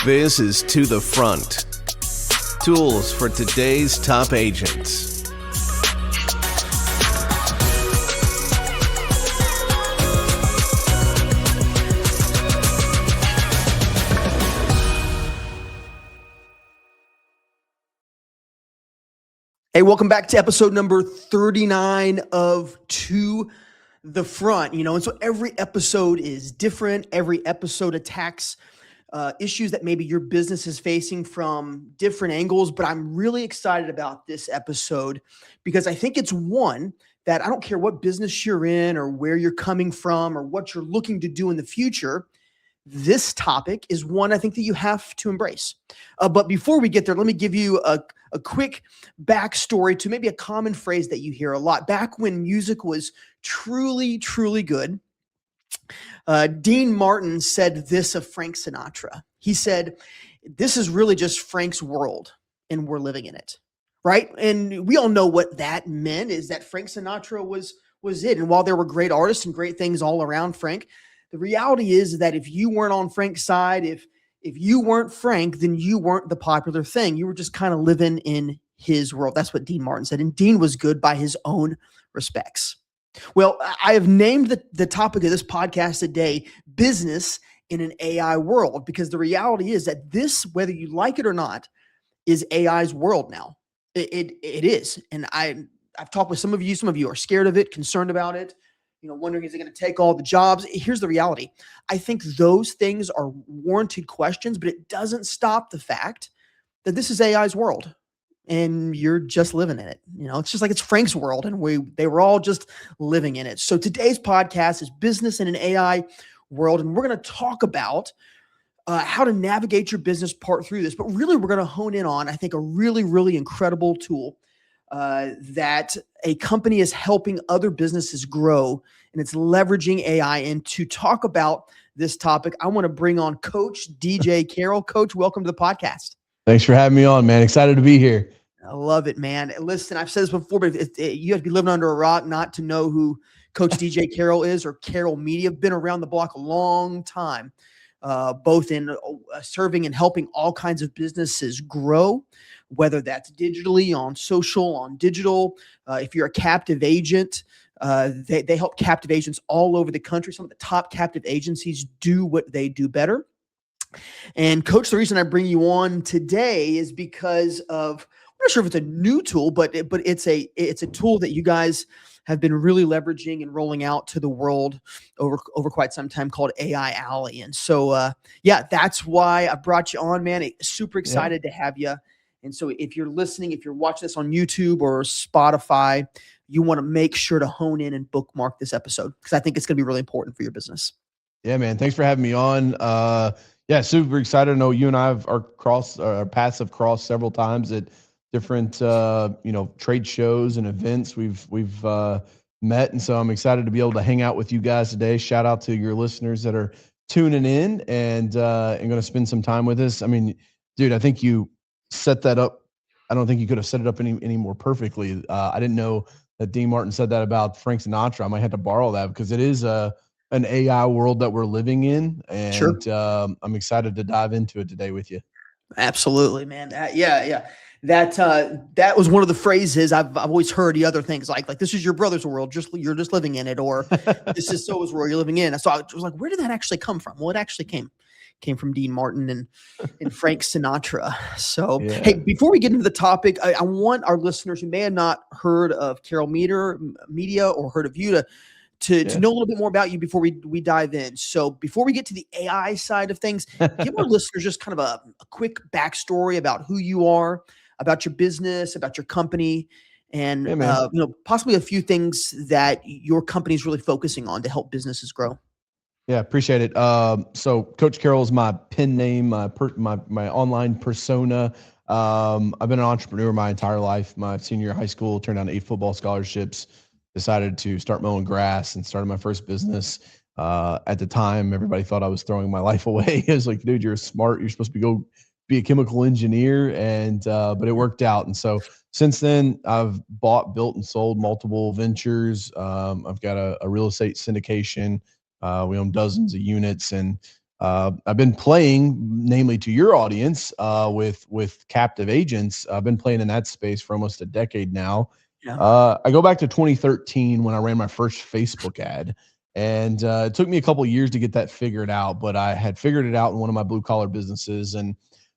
This is To the Front. Tools for today's top agents. Hey, welcome back to episode number 39 of To the Front. And so every episode is different. Every episode attacks issues that maybe your business is facing from different angles. But I'm really excited about this episode because I think it's one that I don't care what business you're in or where you're coming from or what you're looking to do in the future. This topic is one I think that you have to embrace. But before we get there, let me give you a quick backstory to maybe a common phrase that you hear a lot. Back when music was truly, truly good, Dean Martin said this of Frank Sinatra. He said, "This is really just Frank's world, and we're living in it." Right? And we all know what that meant is that Frank Sinatra was it. And while there were great artists and great things all around Frank, the reality is that if you weren't on Frank's side, if you weren't Frank, then you weren't the popular thing. You were just kind of living in his world. That's what Dean Martin said. And Dean was good by his own respects. Well, I have named the topic of this podcast today, business in an AI world, because the reality is that this, whether you like it or not, is AI's world now. It is. And I've talked with some of you are scared of it, concerned about it, wondering, is it going to take all the jobs? Here's the reality. I think those things are warranted questions, but it doesn't stop the fact that this is AI's world. And you're just living in it. It's just like it's Frank's world, and they were all just living in it. So today's podcast is business in an AI world, and we're going to talk about how to navigate your business part through this. But really, we're going to hone in on, I think, a really, really incredible tool that a company is helping other businesses grow, and it's leveraging AI. And to talk about this topic, I want to bring on Coach DJ Carroll. Coach, welcome to the podcast. Thanks for having me on, man. Excited to be here. I love it, man. Listen, I've said this before, but you have to be living under a rock not to know who Coach DJ Carroll is, or Carroll Media. Been around the block a long time, both in serving and helping all kinds of businesses grow, whether that's digitally, on social, on digital. If you're a captive agent, they help captive agents all over the country. Some of the top captive agencies do what they do better. And Coach, the reason I bring you on today is because of, I'm not sure if it's a new tool, but it's a tool that you guys have been really leveraging and rolling out to the world over quite some time, called AI Alli. And so, that's why I brought you on, man. Super excited to have you. And so if you're listening, if you're watching this on YouTube or Spotify, you want to make sure to hone in and bookmark this episode, because I think it's going to be really important for your business. Yeah, man. Thanks for having me on. Super excited. I know you and I our paths have crossed several times at different, trade shows and events. We've met. And so I'm excited to be able to hang out with you guys today. Shout out to your listeners that are tuning in and going to spend some time with us. I mean, dude, I think you set that up. I don't think you could have set it up any more perfectly. I didn't know that Dean Martin said that about Frank Sinatra. I might have to borrow that, because it is an AI world that we're living in. And Sure. I'm excited to dive into it today with you. Absolutely, man. That was one of the phrases I've always heard. The other things like this is your brother's world, you're just living in it, or this is so-and-so's world you're living in. So I was like, where did that actually come from? Well, it actually came from Dean Martin and Frank Sinatra. So, Hey, before we get into the topic, I want our listeners who may have not heard of Carroll Media or heard of you to know a little bit more about you before we dive in. So before we get to the AI side of things, give our listeners just kind of a quick backstory about who you are, about your business, about your company, and possibly a few things that your company is really focusing on to help businesses grow. Yeah, appreciate it. So Coach Carroll is my pen name, my online persona. I've been an entrepreneur my entire life. My senior year of high school, turned down 8 football scholarships, decided to start mowing grass, and started my first business. At the time, everybody thought I was throwing my life away. It was like, dude, you're smart. You're supposed to go be a chemical engineer. But it worked out. And so since then, I've bought, built, and sold multiple ventures. I've got a real estate syndication. We own dozens of units, and I've been playing, namely to your audience, with captive agents. I've been playing in that space for almost a decade now. Yeah. I go back to 2013 when I ran my first Facebook ad, and it took me a couple of years to get that figured out. But I had figured it out in one of my blue collar businesses, and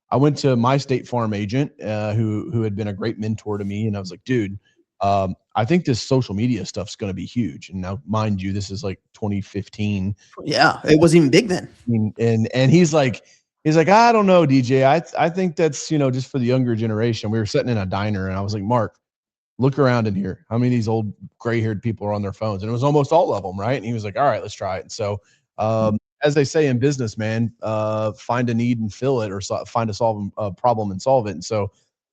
I went to my State Farm agent, who had been a great mentor to me, and I was like, dude. I think this social media stuff's going to be huge. And now, mind you, this is like 2015. Yeah. It wasn't even big then. And he's like, I don't know, DJ. I think that's, just for the younger generation. We were sitting in a diner and I was like, Mark, look around in here. How many of these old gray-haired people are on their phones? And it was almost all of them, right? And he was like, all right, let's try it. And so, as they say in business, man, find a need and fill it, or find a problem and solve it. And so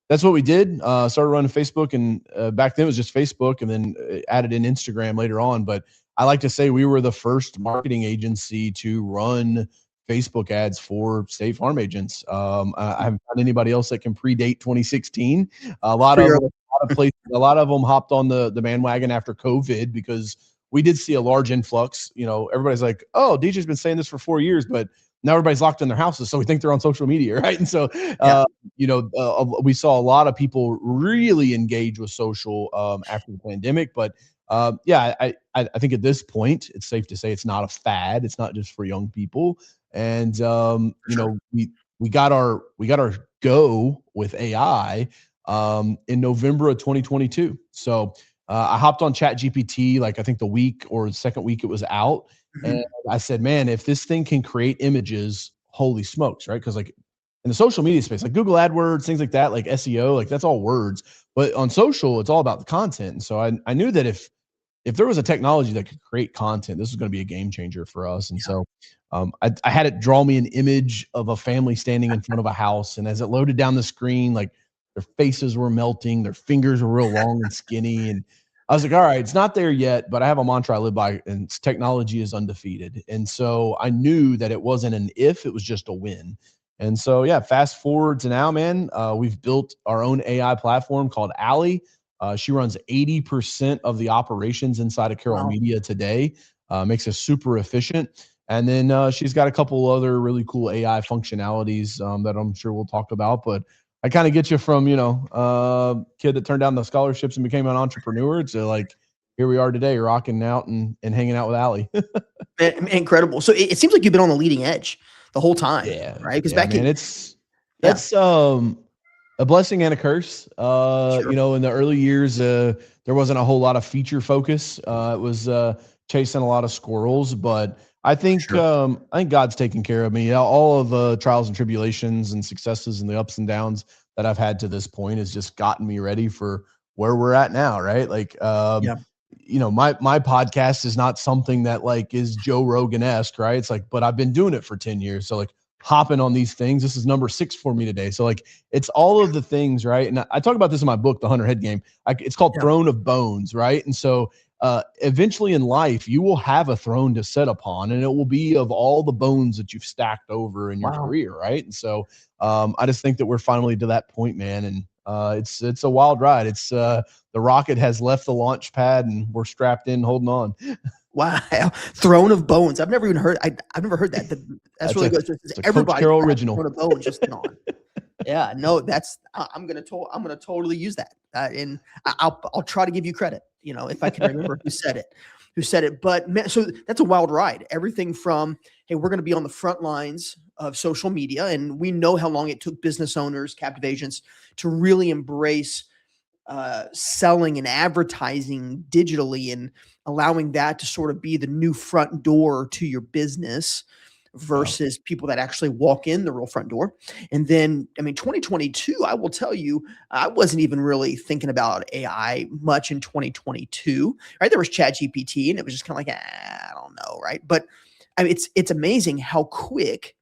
that's what we did. Started running Facebook, and back then it was just Facebook, and then added in Instagram later on. But I like to say we were the first marketing agency to run Facebook ads for State Farm agents. I haven't found anybody else that can predate 2016. A lot of them hopped on the bandwagon after COVID, because we did see a large influx. Everybody's like, "Oh, DJ's been saying this for 4 years, but now everybody's locked in their houses, so we think they're on social media, right?" And so, we saw a lot of people really engage with social after the pandemic. But I think at this point, it's safe to say it's not a fad. It's not just for young people. And we got our go with AI in November of 2022. So I hopped on ChatGPT, like I think the week or the second week it was out. And I said, man, if this thing can create images, holy smokes, right? Because like in the social media space, like Google AdWords, things like that, like SEO, like that's all words. But on social, it's all about the content. And so I knew that if there was a technology that could create content, this was going to be a game changer for us. And so I had it draw me an image of a family standing in front of a house. And as it loaded down the screen, like their faces were melting, their fingers were real long and skinny. And I was like, all right, it's not there yet, but I have a mantra I live by, and technology is undefeated. And so I knew that it wasn't an if, it was just a win. And so, yeah, fast forward to now, man, we've built our own AI platform called Alli. She runs 80% of the operations inside of Carroll Wow. Media today, makes us super efficient. And then she's got a couple other really cool AI functionalities that I'm sure we'll talk about. But I kind of get you from, kid that turned down the scholarships and became an entrepreneur to like, here we are today, rocking out and hanging out with Alli. Incredible. So it seems like you've been on the leading edge the whole time, Yeah. right? Because Yeah, man, that's a blessing and a curse. Sure. In the early years, there wasn't a whole lot of feature focus. It was chasing a lot of squirrels, but I think God's taken care of me. All of the trials and tribulations and successes and the ups and downs that I've had to this point has just gotten me ready for where we're at now, right? Like, my podcast is not something that like is Joe Rogan-esque, right? It's like, but I've been doing it for 10 years. So like hopping on these things, this is number 6 for me today. So like, it's all of the things, right? And I talk about this in my book, The Hunter Head Game. It's called Throne of Bones, right? And so eventually in life, you will have a throne to sit upon, and it will be of all the bones that you've stacked over in your career, right? And so I just think that we're finally to that point, man. And it's a wild ride. It's the rocket has left the launch pad, and we're strapped in, holding on. Wow. Throne of Bones. I've never even heard. I've never heard that. That's really good. It's a Everybody Coach Carroll original. Throne of Bones just gone. Yeah. No, that's. I'm gonna totally use that, and I'll try to give you credit. If I can remember who said it. But man, so that's a wild ride. Everything from, hey, we're going to be on the front lines of social media, and we know how long it took business owners, captive agents, to really embrace selling and advertising digitally, and allowing that to sort of be the new front door to your business versus people that actually walk in the real front door. And then, 2022, I will tell you, I wasn't even really thinking about AI much in 2022, right? There was ChatGPT, and it was just kind of like, I don't know, right? But it's amazing how quick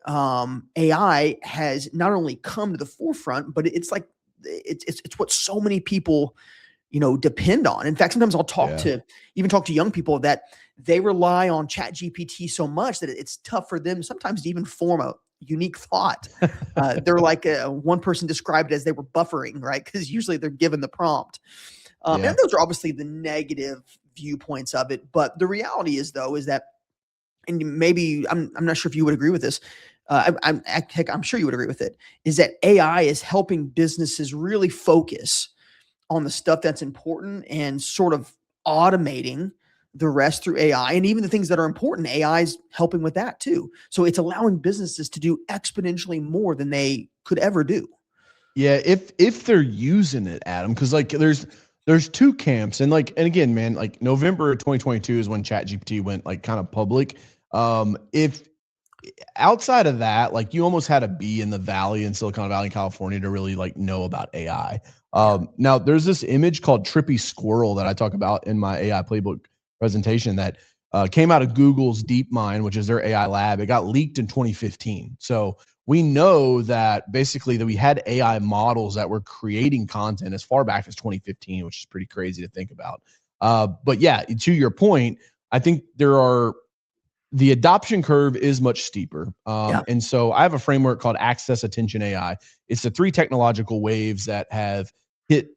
AI has not only come to the forefront, but it's like, it's what so many people depend on. In fact, sometimes I'll talk to young people that they rely on ChatGPT so much that it's tough for them sometimes to even form a unique thought. They're like, one person described it as they were buffering, right? Because usually they're given the prompt. And those are obviously the negative viewpoints of it. But the reality is, though, is that and maybe I'm not sure if you would agree with this. Heck, I'm sure you would agree with it. Is that AI is helping businesses really focus on the stuff that's important and sort of automating the rest through AI, and even the things that are important, AI is helping with that too. So it's allowing businesses to do exponentially more than they could ever do. Yeah, if they're using it, Adam, because like there's two camps, and like and again, man, like November of 2022 is when ChatGPT went like kind of public. If outside of that, like you almost had to be in the valley in Silicon Valley, California to really like know about AI. Yeah. Now there's this image called Trippy Squirrel that I talk about in my AI playbook presentation that came out of Google's DeepMind, which is their AI lab. It got leaked in 2015. So we know that basically that we had AI models that were creating content as far back as 2015, which is pretty crazy to think about. But yeah, to your point, I think the adoption curve is much steeper. Yeah. And so I have a framework called Access Attention AI. It's the three technological waves that have hit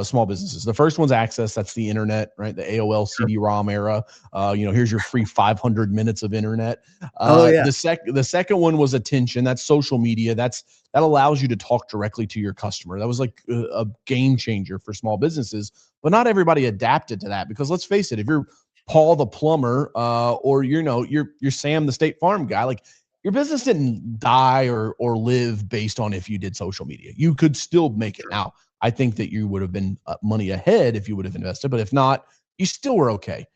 small businesses. The first one's access. That's the internet, right? The AOL CD-ROM era. Here's your free 500 minutes of internet. Oh yeah. The second one was attention. That's social media. That allows you to talk directly to your customer. That was like a game changer for small businesses. But not everybody adapted to that, because let's face it, if you're Paul the plumber, or you're Sam the State Farm guy, like your business didn't die or live based on if you did social media. You could still make it. Now, I think that you would have been money ahead if you would have invested, but if not, you still were okay.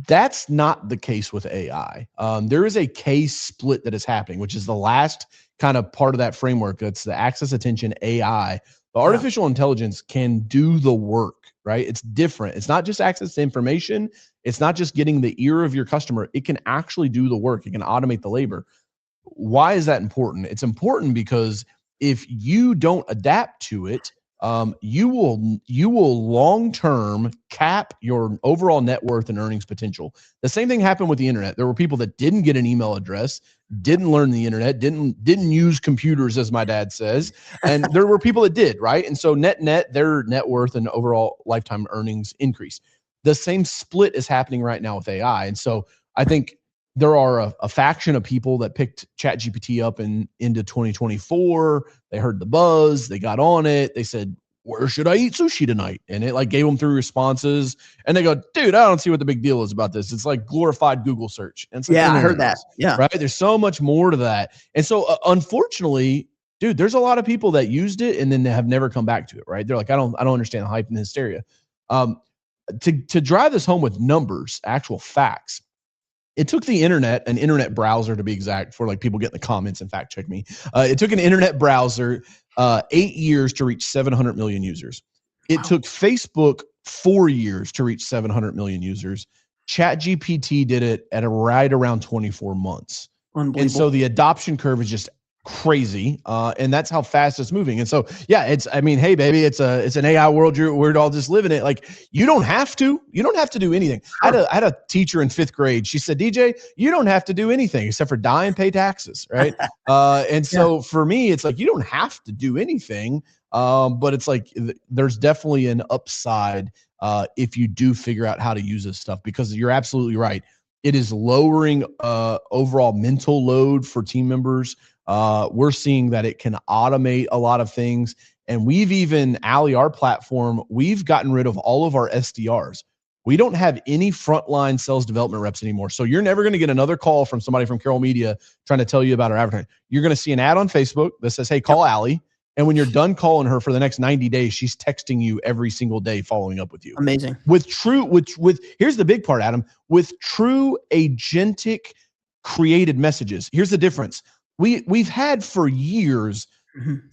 That's not the case with AI. There is a case split that is happening, which is the last kind of part of that framework. That's the access attention AI. The artificial intelligence can do the work, right? It's different. It's not just access to information. It's not just getting the ear of your customer. It can actually do the work. It can automate the labor. Why is that important? It's important because if you don't adapt to it, you will long term cap your overall net worth and earnings potential. The same thing happened with the internet. There were people that didn't get an email address, didn't learn the internet, didn't use computers, as my dad says, and there were people that did, right? And so net their net worth and overall lifetime earnings increase. The same split is happening right now with AI, and so I think there are a faction of people that picked ChatGPT up into 2024. They heard the buzz, they got on it, they said, where should I eat sushi tonight? And it like gave them 3 responses, and they go, dude, I don't see what the big deal is about this. It's like glorified Google search. And it's like, Yeah, I heard no, that. Yeah. right? There's so much more to that. And so unfortunately, dude, there's a lot of people that used it and then they have never come back to it, right? They're like, I don't understand the hype and the hysteria. To drive this home with numbers, actual facts, it took the internet, an internet browser to be exact, for like people get in the comments and fact check me. It took an internet browser 8 years to reach 700 million users. It took Facebook 4 years to reach 700 million users. ChatGPT did it at right around 24 months. And so the adoption curve is just crazy, and that's how fast it's moving. And so yeah, hey baby, it's an AI world. We're all just living it. Like you don't have to do anything. I had a teacher in 5th grade. She said, DJ, you don't have to do anything except for die and pay taxes, right? And so for me, it's like you don't have to do anything, but it's like there's definitely an upside if you do figure out how to use this stuff, because you're absolutely right. It is lowering overall mental load for team members. We're seeing that it can automate a lot of things. And we've even, Alli, our platform, we've gotten rid of all of our SDRs. We don't have any frontline sales development reps anymore. So you're never going to get another call from somebody from Carroll Media trying to tell you about our advertising. You're going to see an ad on Facebook that says, hey, call Alli. And when you're done calling her for the next 90 days, she's texting you every single day, following up with you. Amazing. With here's the big part, Adam, with true agentic created messages. Here's the difference. We've had for years,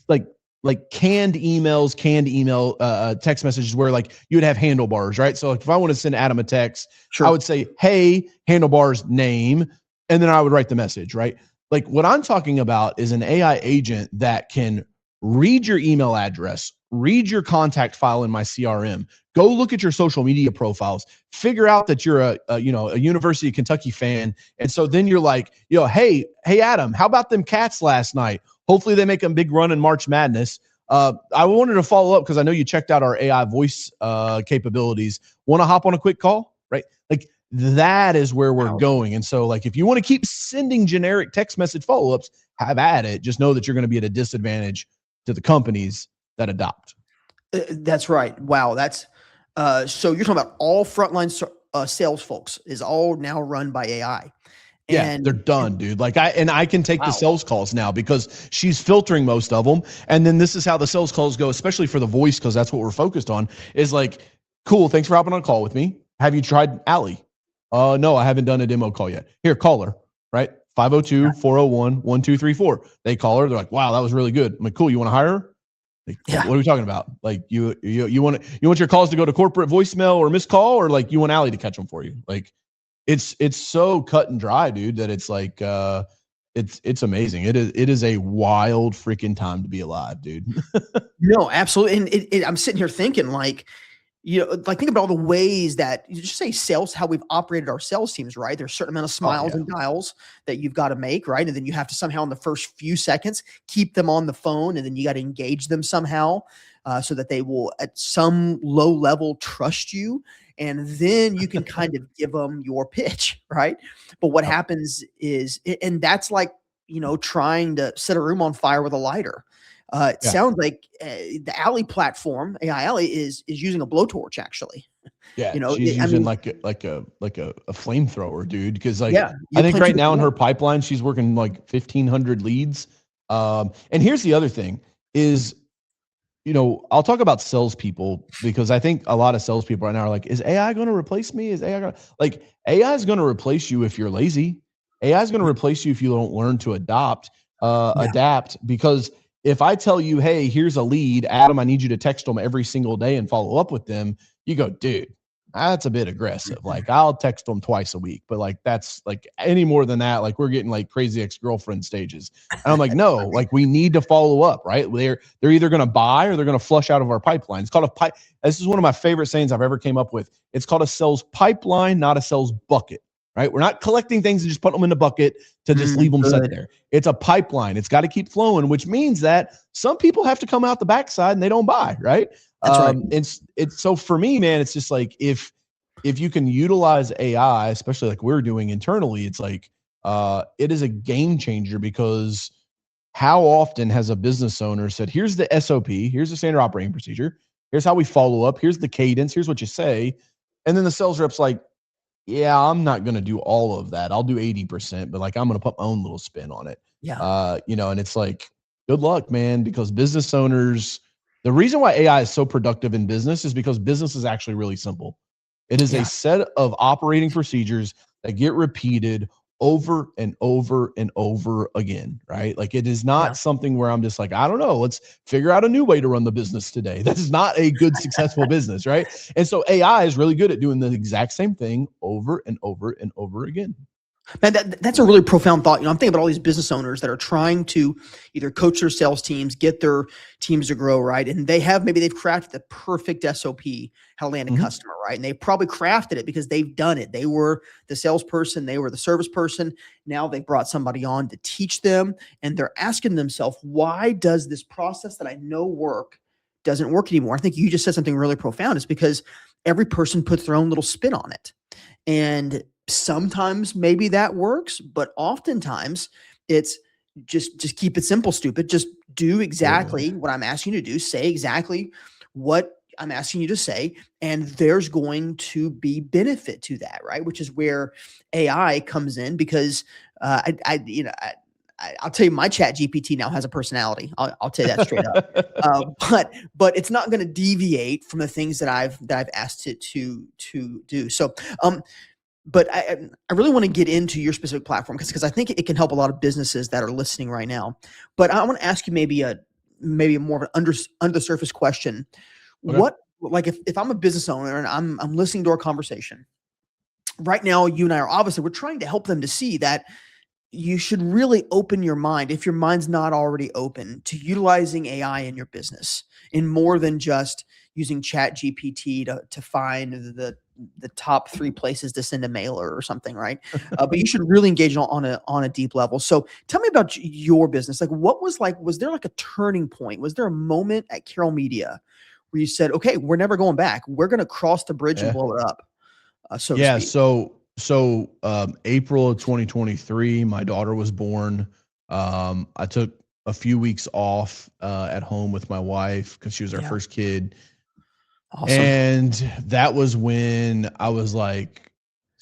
like canned email text messages where like you would have handlebars, right? So like if I want to send Adam a text, I would say, hey, handlebars name, and then I would write the message, right? Like what I'm talking about is an AI agent that can read your email address, read your contact file in my CRM, go look at your social media profiles, figure out that you're a University of Kentucky fan. And so then you're like, hey, Adam, how about them Cats last night? Hopefully they make a big run in March Madness. I wanted to follow up because I know you checked out our AI voice capabilities. Want to hop on a quick call, right? Like that is where we're Wow. going. And so, like, if you want to keep sending generic text message follow-ups, have at it. Just know that you're going to be at a disadvantage to the companies that adopt. That's right. Wow. That's so you're talking about all frontline sales folks is all now run by AI. Yeah, they're done, dude. Like I can take the Wow. sales calls now because she's filtering most of them. And then this is how the sales calls go, especially for the voice, because that's what we're focused on. Is like, cool, thanks for hopping on a call with me. Have you tried Alli? No, I haven't done a demo call yet. Here, call her, right? 502-401-1234. They call her. They're like, wow, that was really good. I'm like, cool, you want to hire her? Like, Yeah. what are we talking about? Like, you want your calls to go to corporate voicemail or missed call, or like you want Alli to catch them for you? Like, it's so cut and dry, dude, that it's like it's amazing. It is a wild freaking time to be alive, dude. No, absolutely. And I'm sitting here thinking like, like think about all the ways that you just say sales, how we've operated our sales teams, right? There's a certain amount of smiles and dials that you've got to make, right? And then you have to somehow in the first few seconds keep them on the phone, and then you got to engage them somehow so that they will at some low level trust you. And then you can kind of give them your pitch, right? But what happens is, and that's like, trying to set a room on fire with a lighter. It sounds like the Alli platform, AI Alli, is using a blowtorch. Actually, Yeah, she's using like a flamethrower, dude. Because like I think right now in her pipeline, she's working like 1,500 leads. And here's the other thing: is I'll talk about salespeople because I think a lot of salespeople right now are like, is AI going to replace me? Is AI going to AI is going to replace you if you're lazy. AI is going to replace you if you don't learn to adapt. Because if I tell you, hey, here's a lead, Adam, I need you to text them every single day and follow up with them, you go, dude, that's a bit aggressive. Like, I'll text them twice a week, but like, that's like any more than that, like we're getting like crazy ex-girlfriend stages. And I'm like, no, like we need to follow up, right? They're either going to buy or they're going to flush out of our pipeline. It's called a pipe. This is one of my favorite sayings I've ever came up with. It's called a sales pipeline, not a sales bucket. Right? We're not collecting things and just put them in the bucket to just leave them sit there. It's a pipeline. It's got to keep flowing, which means that some people have to come out the backside and they don't buy, right? That's right. It's so for me, man, it's just like if you can utilize AI, especially like we're doing internally, it's like it is a game changer because how often has a business owner said, here's the SOP, here's the standard operating procedure, here's how we follow up, here's the cadence, here's what you say. And then the sales rep's like, yeah, I'm not going to do all of that. I'll do 80%, but like I'm going to put my own little spin on it. Yeah. And it's like, good luck, man, because business owners, the reason why AI is so productive in business is because business is actually really simple. It is a set of operating procedures that get repeated over and over and over again, right? Like it is not something where I'm just like, I don't know, let's figure out a new way to run the business today. That is not a good, successful business, right? And so AI is really good at doing the exact same thing over and over and over again. Man, that's a really profound thought. I'm thinking about all these business owners that are trying to either coach their sales teams, get their teams to grow, right? And they've crafted the perfect SOP, how to land a customer, right? And they probably crafted it because they've done it. They were the salesperson, they were the service person. Now they brought somebody on to teach them, and they're asking themselves, why does this process that I know doesn't work anymore? I think you just said something really profound. It's because every person puts their own little spin on it. And sometimes maybe that works, but oftentimes it's just keep it simple, stupid. Just do exactly what I'm asking you to do. Say exactly what I'm asking you to say, and there's going to be benefit to that, right? Which is where AI comes in because I'll tell you, my Chat GPT now has a personality. I'll tell you that straight up. But it's not going to deviate from the things that I've asked it to do. So, but I really want to get into your specific platform because I think it can help a lot of businesses that are listening right now. But I want to ask you maybe more of an under the surface question. Okay. What, like if I'm a business owner and I'm listening to our conversation right now, you and I we're trying to help them to see that you should really open your mind, if your mind's not already open, to utilizing AI in your business in more than just using Chat GPT to find the top 3 places to send a mailer or something, right? But you should really engage on a deep level. So tell me about your business. Like, was there like a turning point? Was there a moment at Carroll Media where you said, okay, we're never going back. We're going to cross the bridge and blow it up, so to speak? So So April of 2023, my daughter was born. I took a few weeks off at home with my wife because she was our Yeah. first kid. Awesome. And that was when I was like,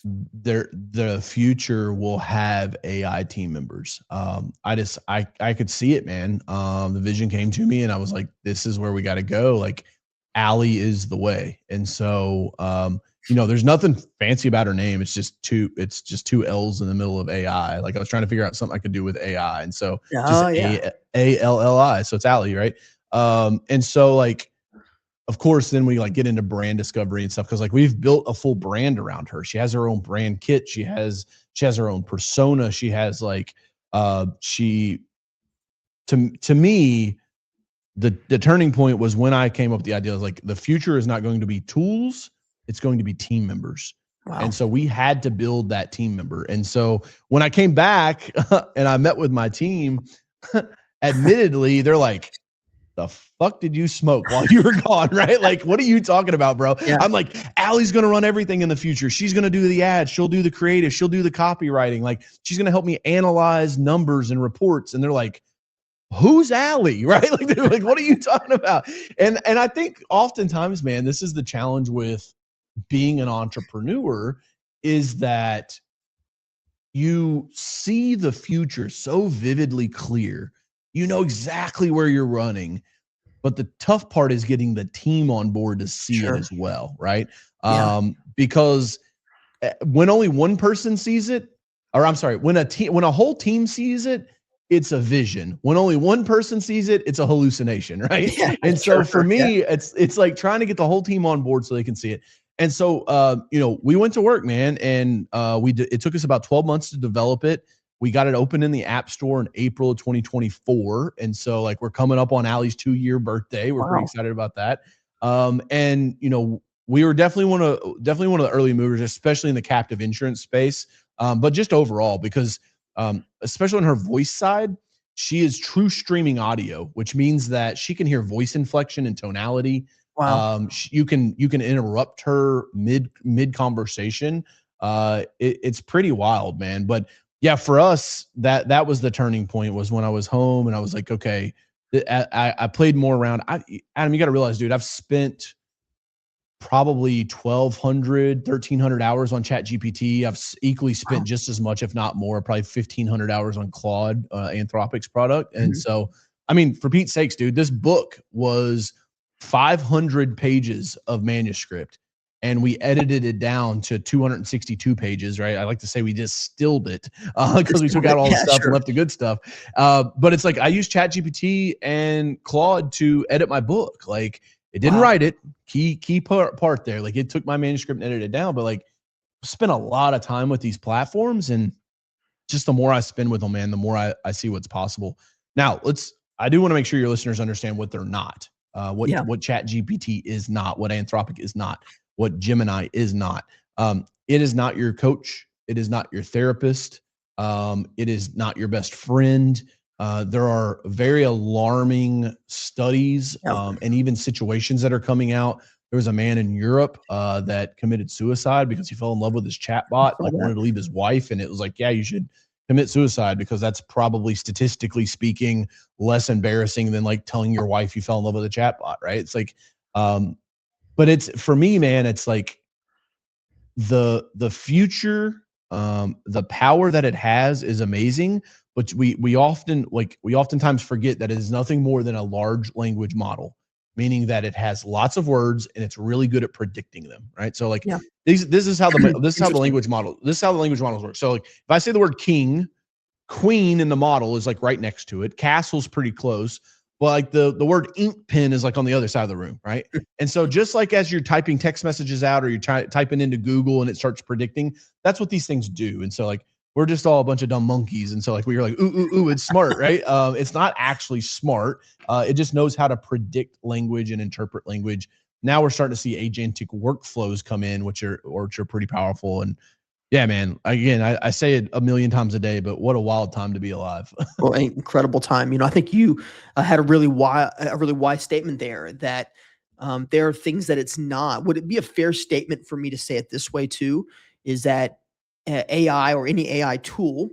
the future will have AI team members. I could see it, man. The vision came to me and I was like, this is where we got to go. Like Alli is the way. And so, there's nothing fancy about her name. It's just two L's in the middle of AI. Like I was trying to figure out something I could do with AI. And so just Oh, yeah. Alli. So it's Alli, right? And so like, of course, then we like get into brand discovery and stuff because like we've built a full brand around her. She has her own brand kit. She has her own persona. She has like she to me the turning point was when I came up with the idea. I was like, the future is not going to be tools, it's going to be team members. Wow. And so we had to build that team member. And so when I came back and I met with my team, admittedly, they're like, the fuck did you smoke while you were gone, right? Like, what are you talking about, bro? Yeah. I'm like, Allie's going to run everything in the future. She's going to do the ads. She'll do the creative. She'll do the copywriting. Like, she's going to help me analyze numbers and reports. And they're like, who's Alli, right? Like, they're like, what are you talking about? And I think oftentimes, man, this is the challenge with being an entrepreneur is that you see the future so vividly clear. You know exactly where you're running, but the tough part is getting the team on board to see it as well, right? Yeah. Because when only one person sees it, or I'm sorry, when a whole team sees it, it's a vision. When only one person sees it, it's a hallucination, right? Yeah, And so for yeah. me, it's like trying to get the whole team on board so they can see it. And so we went to work, man, and it took us about 12 months to develop it. We got it open in the App Store in April of 2024. And so like we're coming up on Alli's 2-year birthday. We're pretty Wow. excited about that. And we were definitely one of the early movers, especially in the captive insurance space. But just overall, because especially on her voice side, she is true streaming audio, which means that she can hear voice inflection and tonality. Wow. You can interrupt her mid conversation. It's pretty wild, man. But yeah, for us, that was the turning point, was when I was home and I was like, okay, I played more around. Adam, you got to realize, dude, I've spent probably 1,200, 1,300 hours on Chat GPT. I've equally spent just as much, if not more, probably 1,500 hours on Claude, Anthropic's product. And so, I mean, for Pete's sakes, dude, this book was 500 pages of manuscript and we edited it down to 262 pages, right? I like to say we distilled it because we took out all the stuff and left the good stuff. But it's like I use Chat GPT and Claude to edit my book. Like, it didn't write it. Key part there. Like, it took my manuscript and edited it down, but like spent a lot of time with these platforms, and just the more I spend with them, man, the more I see what's possible. Now, I do want to make sure your listeners understand what they're not. What Chat GPT is not, what Anthropic is not, what Gemini is not. It is not your coach. It is not your therapist. It is not your best friend. There are very alarming studies and even situations that are coming out. There was a man in Europe that committed suicide because he fell in love with his chatbot, like wanted to leave his wife. And it was like, yeah, you should commit suicide because that's probably, statistically speaking, less embarrassing than like telling your wife you fell in love with a chatbot, right? It's like, but it's, for me, man, it's like the future, the power that it has is amazing. But we oftentimes forget that it is nothing more than a large language model, meaning that it has lots of words and it's really good at predicting them, right? So like this is how the language models work. So like if I say the word king, queen in the model is like right next to it. Castle's pretty close. But like the word ink pen is like on the other side of the room, right? And so just like as you're typing text messages out or you're typing into Google and it starts predicting, that's what these things do. And so like we're just all a bunch of dumb monkeys. And so like we were like, ooh, it's smart, right? It's not actually smart. It just knows how to predict language and interpret language. Now we're starting to see agentic workflows come in, which are pretty powerful. And yeah, man, again, I say it a million times a day, but what a wild time to be alive. Well, an incredible time. I think you had a really wise statement there that there are things that it's not. Would it be a fair statement for me to say it this way too? Is that AI or any AI tool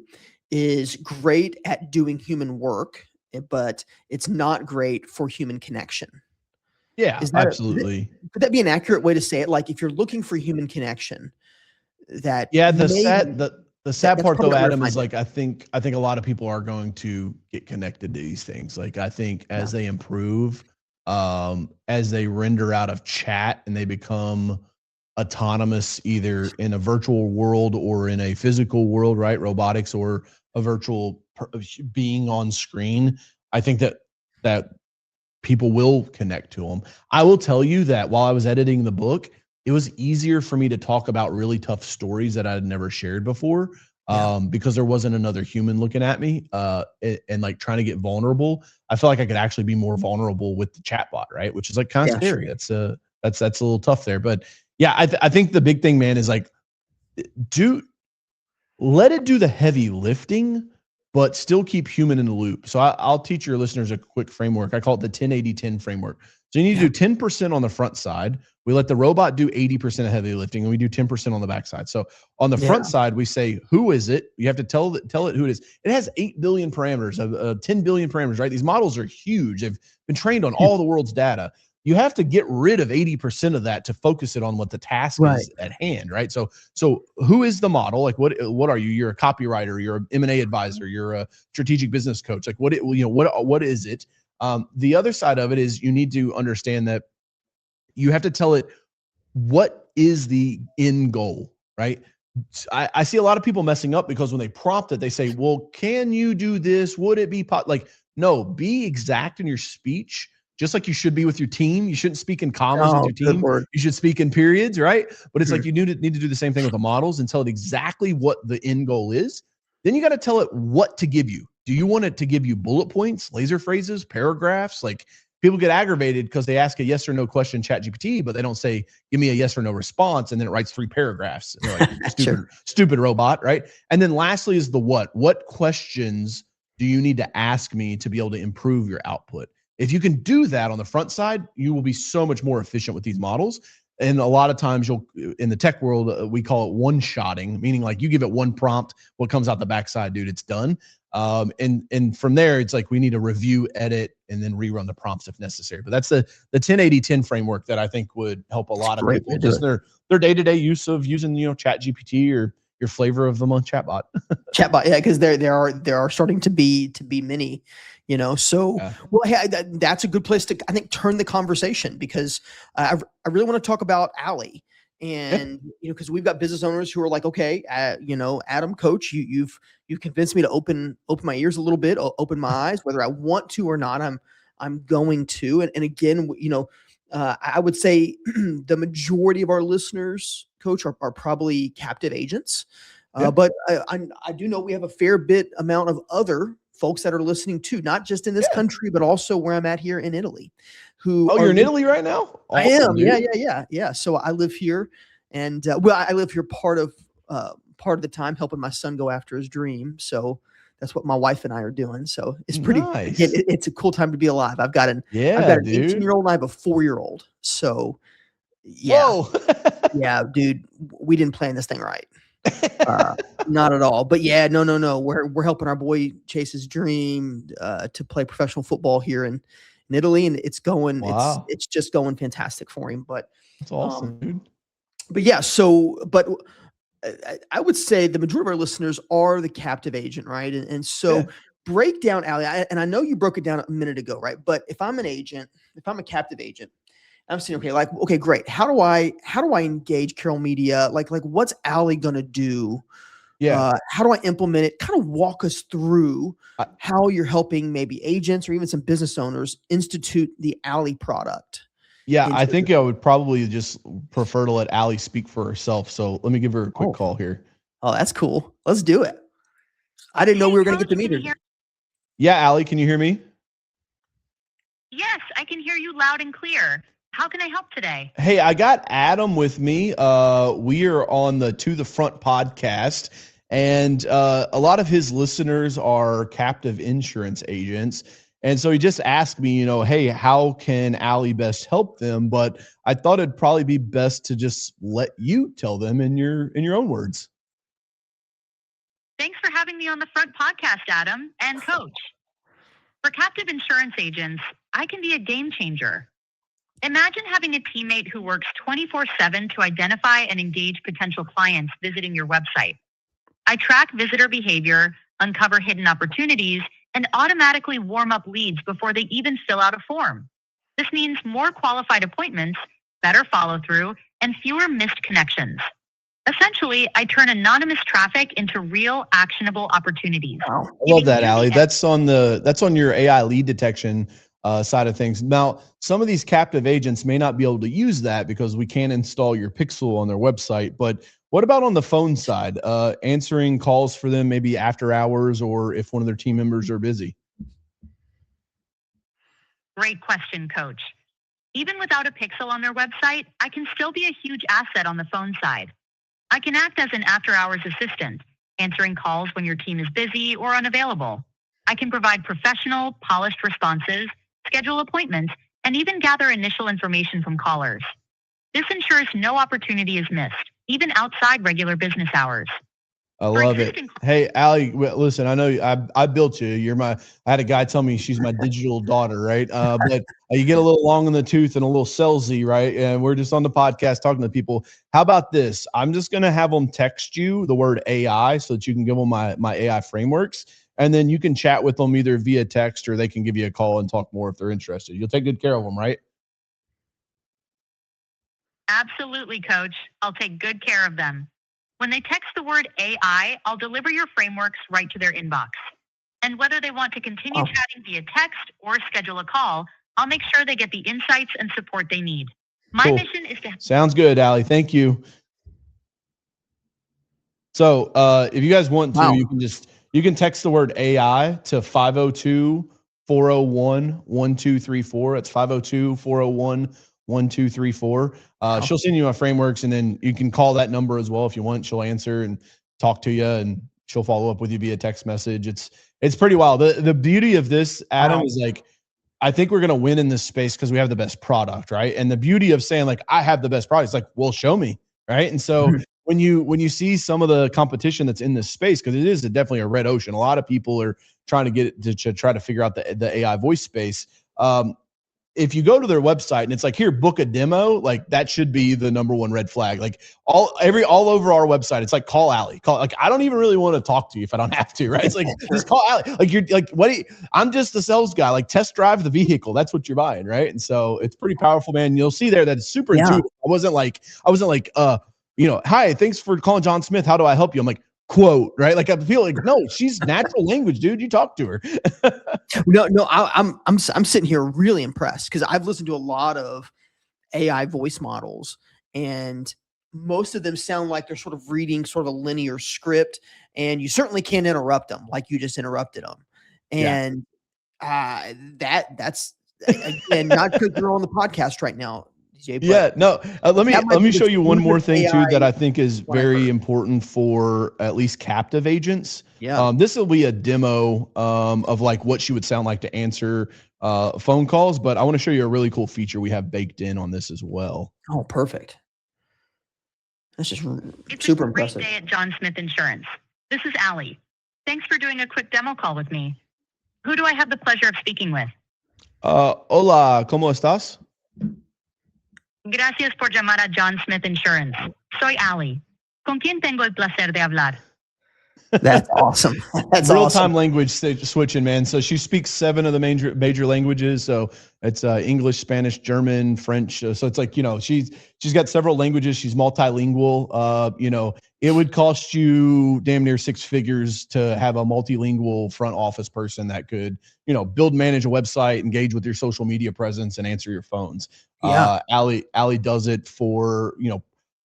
is great at doing human work, but it's not great for human connection. Yeah, Is that absolutely. could that be an accurate way to say it? Like if you're looking for human connection, that Yeah, maybe the sad that's part probably though, not where to Adam, is find it. like I think a lot of people are going to get connected to these things. Like I think Yeah. as they improve, as they render out of chat and they become autonomous either in a virtual world or in a physical world, right? Robotics or a virtual being on screen. I think that people will connect to them. I will tell you that while I was editing the book, it was easier for me to talk about really tough stories that I had never shared before, Yeah. because there wasn't another human looking at me, and like trying to get vulnerable. I feel like I could actually be more vulnerable with the chatbot, right? Which is like kind of Yeah, scary. sure. That's a little tough there, but yeah, I think the big thing, man, is like do let it do the heavy lifting, but still keep human in the loop. So I'll teach your listeners a quick framework. I call it the 10-80-10 framework. So you need to Yeah. do 10% on the front side. We let the robot do 80% of heavy lifting, and we do 10% on the back side. So on the Yeah. front side, we say, who is it? You have to tell it who it is. It has 8 billion parameters, 10 billion parameters, right? These models are huge. They've been trained on all the world's data. You have to get rid of 80% of that to focus it on what the task Right. is at hand, right? So who is the model? Like what are you? You're a copywriter, you're an M&A advisor, you're a strategic business coach. Like what is it? The other side of it is you need to understand that you have to tell it what is the end goal, right? I see a lot of people messing up because when they prompt it, they say, well, can you do this? Would it be like, no, be exact in your speech, just like you should be with your team. You shouldn't speak in commas with Oh, your good team. word. You should speak in periods, right? But it's Mhm. like you need to do the same thing with the models and tell it exactly what the end goal is. Then you got to tell it what to give you. Do you want it to give you bullet points, laser phrases, paragraphs? Like people get aggravated because they ask a yes or no question chat GPT, but they don't say, give me a yes or no response. And then it writes 3 paragraphs. And they're like, Sure. stupid robot, right? And then lastly is the what. What questions do you need to ask me to be able to improve your output? If you can do that on the front side, you will be so much more efficient with these models. And a lot of times in the tech world, we call it one-shotting, meaning like you give it one prompt, what comes out the backside, dude, it's done. And from there, it's like we need to review, edit, and then rerun the prompts if necessary. But that's the 10-80-10 framework that I think would help a It's a lot of great way people to do just it. their day-to-day use of using Chat GPT or your flavor of the month chatbot. Chatbot, yeah, because there are starting to be many, So, Yeah. well, hey, that's a good place to, I think, turn the conversation because I really want to talk about Alli, Yeah. and because we've got business owners who are like, okay, Adam, Coach, you've convinced me to open my ears a little bit, open my eyes, whether I want to or not, I'm going to, and again, I would say the majority of our listeners, Coach, are probably captive agents. Yeah. But I do know we have a fair bit amount of other folks that are listening too, not just in this Yeah. country, but also where I'm at here in Italy, who Oh, are you're in Italy right now? I Awesome, am, yeah, dude. yeah. So I live here, and well, I live here part of the time helping my son go after his dream. So that's what my wife and I are doing. So it's pretty. Again, Nice. it's a cool time to be alive. I've Yeah, got an dude. 18-year-old and I have a 4-year-old. So yeah, Whoa. yeah, dude, we didn't plan this thing right. Uh, Not at all. But yeah, no. We're helping our boy chase his dream to play professional football here in Italy, and Wow. it's just going fantastic for him. That's Um, awesome, dude. but yeah, but I would say the majority of our listeners are the captive agent, right? And Yeah. so break down, Ali, and I know you broke it down a minute ago, right? But if I'm an agent, if I'm a captive agent, I'm saying, okay, great. How do I engage Carroll Media? Like what's Ali gonna do? Yeah. How do I implement it? Kind of walk us through I how you're helping maybe agents or even some business owners institute the Ali product yeah, into I their think I business. would probably just prefer to let Allie speak for herself. So let me give her a quick Oh, call here. oh, that's cool. Let's do it. I didn't know Hey, we were gonna get coach, to meet can her. you hear? Yeah, Allie, can you hear me? Yes, I can hear you loud and clear. How can I help today? Hey, I got Adam with me. We are on the To the Front podcast, and a lot of his listeners are captive insurance agents. And so he just asked me, hey, how can Allie best help them? But I thought it'd probably be best to just let you tell them in your own words. Thanks for having me on the Front podcast, Adam and Coach. For captive insurance agents, I can be a game changer. Imagine having a teammate who works 24/7 to identify and engage potential clients visiting your website. I track visitor behavior, uncover hidden opportunities, and automatically warm up leads before they even fill out a form. This means more qualified appointments, better follow through, and fewer missed connections. Essentially, I turn anonymous traffic into real actionable opportunities. Wow. I love that, Alli. That's on your AI lead detection side of things. Now, some of these captive agents may not be able to use that because we can't install your pixel on their website. But what about on the phone side? Answering calls for them maybe after hours or if one of their team members are busy? Great question, Coach. Even without a pixel on their website, I can still be a huge asset on the phone side. I can act as an after-hours assistant, answering calls when your team is busy or unavailable. I can provide professional, polished responses, schedule appointments, and even gather initial information from callers. This ensures no opportunity is missed, even outside regular business hours. I love it. Hey, Alli, listen, I know I built you. I had a guy tell me she's my digital daughter, right? But you get a little long in the tooth and a little salesy, right? And we're just on the podcast talking to people. How about this? I'm just going to have them text you the word AI so that you can give them my AI frameworks. And then you can chat with them either via text or they can give you a call and talk more if they're interested. You'll take good care of them, right? Absolutely, Coach. I'll take good care of them. When they text the word AI, I'll deliver your frameworks right to their inbox. And whether they want to continue chatting via text or schedule a call, I'll make sure they get the insights and support they need. My mission is to... Sounds good, Alli. Thank you. So if you guys want to, you can text the word AI to 502-401-1234. It's 502-401-1234. She'll send you my frameworks, and then you can call that number as well if you want. She'll answer and talk to you, and she'll follow up with you via text message. It's pretty wild. The beauty of this, Adam, is like, I think we're going to win in this space because we have the best product, right? And the beauty of saying like, I have the best product, it's like, well, show me, right? And so when you see some of the competition that's in this space, because it is definitely a red ocean, a lot of people are trying to get it to try to figure out the AI voice space. If you go to their website and it's like, here, book a demo, like that should be the number one red flag. Like all over our website, it's like, call Alli. Like, I don't even really want to talk to you if I don't have to, right? It's like, just call Alli. Like, you're like, I'm just a sales guy. Like, test drive the vehicle. That's what you're buying, right? And so it's pretty powerful, man. You'll see there that it's super intuitive. I wasn't like, hi, thanks for calling John Smith. How do I help you? I'm like, quote, right? Like, I feel like, no, she's natural language, dude. You talk to her. No, I'm sitting here really impressed because I've listened to a lot of AI voice models, and most of them sound like they're sort of reading sort of a linear script, and you certainly can't interrupt them like you just interrupted them. And that's again not because you're on the podcast right now. Let me show you one more thing too that I think is very important for at least captive agents. This will be a demo of like what she would sound like to answer phone calls, but I want to show you a really cool feature we have baked in on this as well. Oh, perfect. That's just it's super a great impressive. Day at John Smith Insurance. This is Alli. Thanks for doing a quick demo call with me. Who do I have the pleasure of speaking with? Hola, ¿cómo estás? Gracias por llamar a John Smith Insurance. Soy Alli. ¿Con quién tengo el placer de hablar? That's awesome. That's real-time language switching, man. So she speaks 7 of the major languages. So it's English, Spanish, German, French. So it's like, she's got several languages. She's multilingual. It would cost you damn near 6 figures to have a multilingual front office person that could, build, manage a website, engage with your social media presence, and answer your phones. Alli does it for,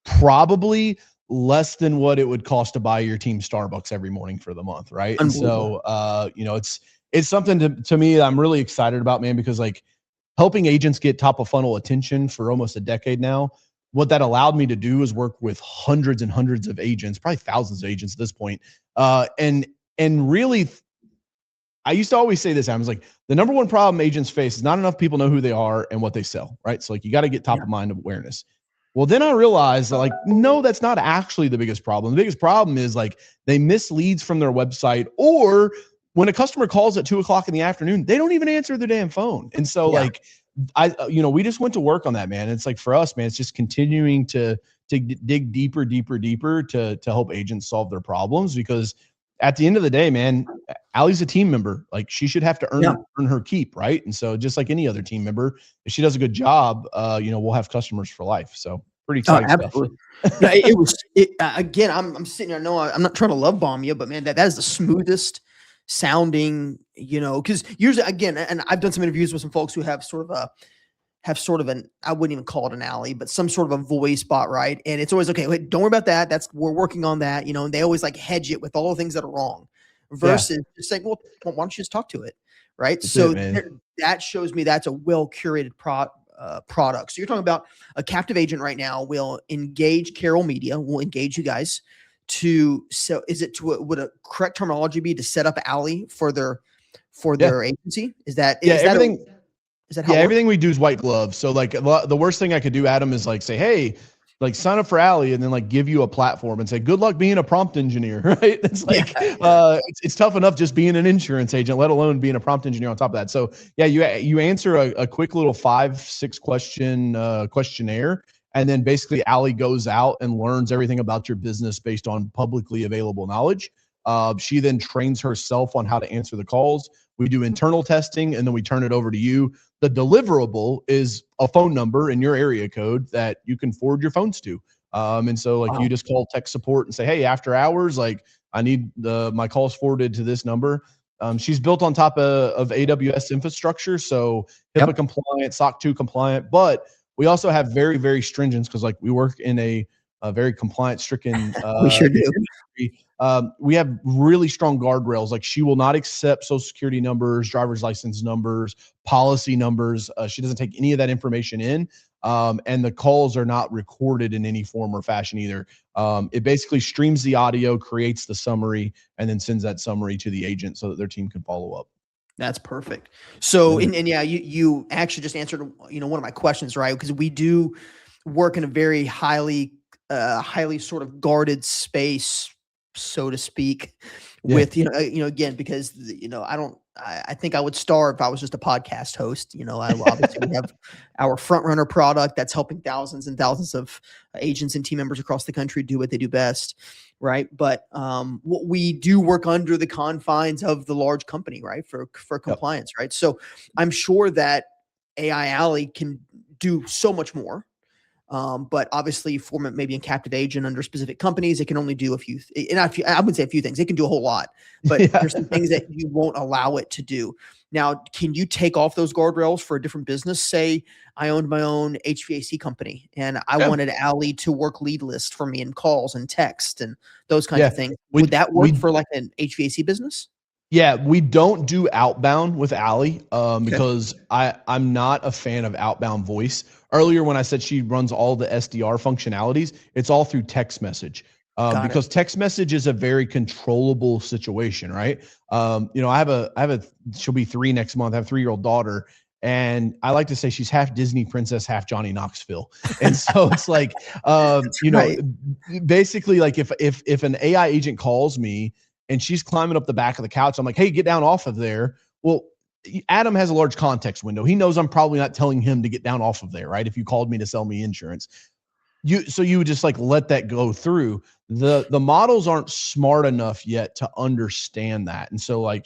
probably less than what it would cost to buy your team Starbucks every morning for the month, right? And so it's something to me that I'm really excited about, man, because like helping agents get top of funnel attention for almost a decade now, what that allowed me to do is work with hundreds and hundreds of agents, probably thousands of agents at this point. And really, I used to always say this, I was like, the number one problem agents face is not enough people know who they are and what they sell, right? So like, you got to get top of mind awareness. Well, then I realized that, like, no, that's not actually the biggest problem. The biggest problem is like they miss leads from their website, or when a customer calls at 2:00 in the afternoon, they don't even answer their damn phone. And so Yeah. like we just went to work on that, man. It's like for us, man, it's just continuing to dig deeper to help agents solve their problems, because at the end of the day, man, Allie's a team member. Like, she should have to earn her keep, right? And so just like any other team member, if she does a good job, we'll have customers for life. So pretty exciting stuff. Absolutely. No, it was again. I'm sitting here. No, I'm not trying to love bomb you, but man, that is the smoothest sounding. Because usually, again, and I've done some interviews with some folks who have sort of an, I wouldn't even call it an alley, but some sort of a voice bot, right? And it's always okay. Wait, don't worry about that. We're working on that. And they always like hedge it with all the things that are wrong, versus just saying, well, why don't you just talk to it, right? That shows me that's a well curated product. So you're talking about a captive agent right now will engage Carroll Media, will engage you guys would a correct terminology be to set up Alli for their agency? Is that everything? Is that how everything we do is white glove. So like the worst thing I could do, Adam, is like say, hey, like sign up for Alli, and then like give you a platform and say, good luck being a prompt engineer, right? It's like, it's tough enough just being an insurance agent, let alone being a prompt engineer on top of that. So yeah, you answer a quick little 5-6 question questionnaire, and then basically Alli goes out and learns everything about your business based on publicly available knowledge. She then trains herself on how to answer the calls. We do internal testing, and then we turn it over to you. The deliverable is a phone number in your area code that you can forward your phones to. And so like you just call tech support and say, hey, after hours, like I need my calls forwarded to this number. She's built on top of AWS infrastructure, so HIPAA compliant, SOC 2 compliant, but we also have very, very stringent, because like we work in a very compliant stricken we sure do. industry. We have really strong guardrails. Like, she will not accept social security numbers, driver's license numbers, policy numbers. She doesn't take any of that information in. And the calls are not recorded in any form or fashion either. It basically streams the audio, creates the summary, and then sends that summary to the agent so that their team can follow up. That's perfect. So, and yeah, you actually just answered, one of my questions, right? Because we do work in a very highly sort of guarded space, so to speak, with, again, because, I think I would starve if I was just a podcast host. Obviously we have our front runner product that's helping thousands and thousands of agents and team members across the country do what they do best. Right. But what we do work under the confines of the large company, right? For compliance. Right. So I'm sure that AI Alli can do so much more. But obviously for maybe a captive agent under specific companies, it can only do I would say a few things. It can do a whole lot, but there's some things that you won't allow it to do. Now, can you take off those guardrails for a different business? Say I owned my own HVAC company and I wanted Alli to work lead list for me in calls and text and those kinds of things. Would that work for like an HVAC business? Yeah, we don't do outbound with Alli because I'm not a fan of outbound voice. Earlier, when I said she runs all the SDR functionalities, it's all through text message because text message is a very controllable situation, right? She'll be 3 next month. I have a 3-year-old daughter. And I like to say she's half Disney princess, half Johnny Knoxville. And so it's like, basically like if an AI agent calls me and she's climbing up the back of the couch, I'm like, hey, get down off of there. Well, Adam has a large context window. He knows I'm probably not telling him to get down off of there, right? If you called me to sell me insurance. So you would just like let that go through. The models aren't smart enough yet to understand that. And so like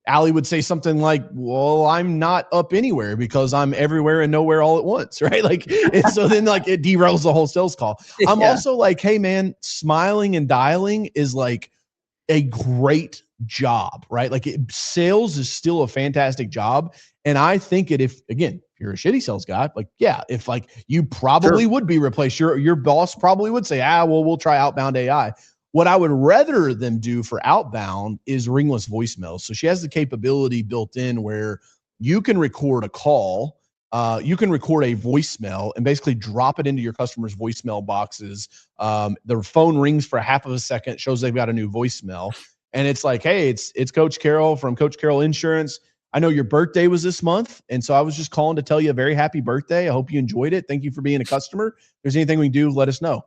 Alli would say something like, well, I'm not up anywhere because I'm everywhere and nowhere all at once, right? Like, and so then like it derails the whole sales call. I'm also like, hey man, smiling and dialing is like a great job, right? Like sales is still a fantastic job. And I think if you're a shitty sales guy, like, if like you probably would be replaced, your boss probably would say, we'll try outbound AI. What I would rather them do for outbound is ringless voicemails. So she has the capability built in where you can record a call, you can record a voicemail and basically drop it into your customer's voicemail boxes. Their phone rings for half of a second, shows they've got a new voicemail. And it's like, hey, it's Coach Carroll from Coach Carroll Insurance. I know your birthday was this month. And so I was just calling to tell you a very happy birthday. I hope you enjoyed it. Thank you for being a customer. If there's anything we can do, let us know.